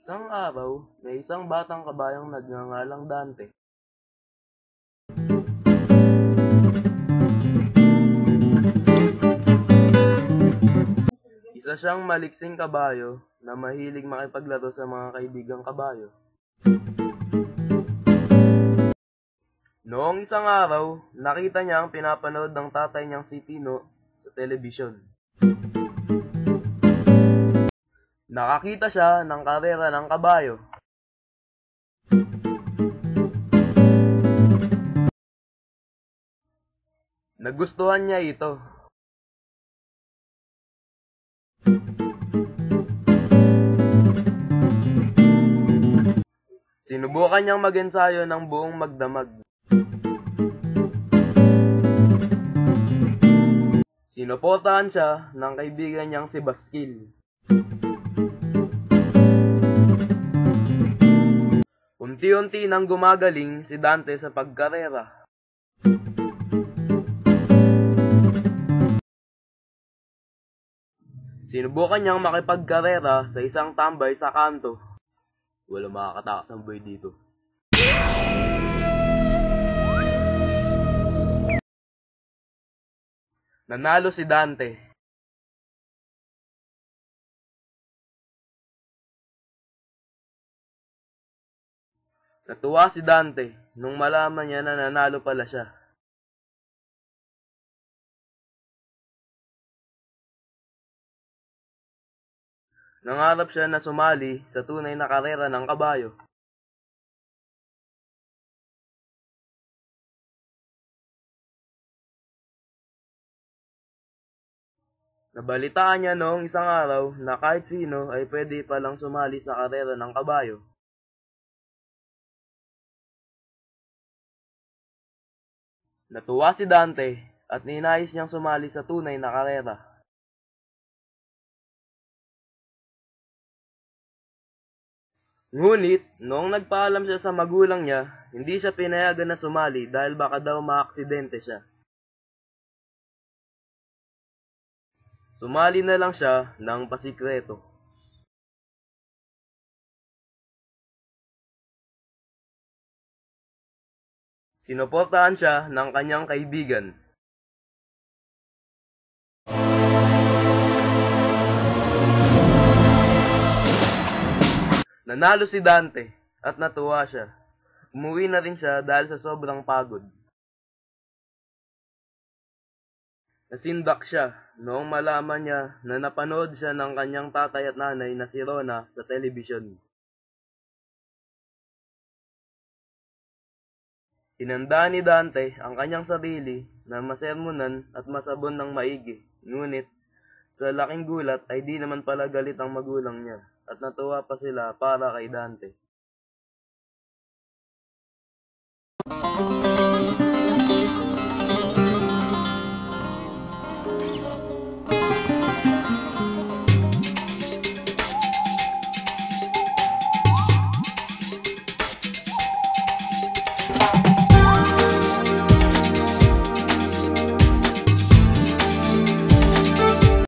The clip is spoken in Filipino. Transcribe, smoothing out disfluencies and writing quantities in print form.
Isang araw, may isang batang kabayang nagngangalang Dante. Isa siyang maliksing kabayo na mahilig makipaglaro sa mga kaibigang kabayo. Noong isang araw, nakita niya ang pinapanood ng tatay niyang si Tino sa telebisyon. Nakakita siya ng karera ng kabayo. Nagustuhan niya ito. Sinubukan niyang mag-ensayo ng buong magdamag. Sinuportahan siya ng kaibigan niyang si Baskil. Unti-unti nang gumagaling si Dante sa pagkarera. Sinubukan niyang makipagkarera sa isang tambay sa kanto. Walang makakatakas ng buhay dito. Nanalo si Dante. Natuwa si Dante nung malaman niya na nanalo pala siya. Nangarap siya na sumali sa tunay na karera ng kabayo. Nabalitaan niya noong isang araw na kahit sino ay pwede palang sumali sa karera ng kabayo. Natuwa si Dante at ninais niyang sumali sa tunay na karera. Ngunit, noong nagpaalam siya sa magulang niya, hindi siya pinayagan na sumali dahil baka daw maaksidente siya. Sumali na lang siya ng pasikreto. Sinuportahan siya ng kanyang kaibigan. Nanalo si Dante at natuwa siya. Umuwi na rin siya dahil sa sobrang pagod. Nasindak siya noong malaman niya na napanood siya ng kanyang tatay at nanay na si Rona sa telebisyon. Hinanda ni Dante ang kanyang sarili na masermonan at masabon ng maigi. Ngunit, sa laking gulat ay di naman pala galit ang magulang niya at natuwa pa sila para kay Dante.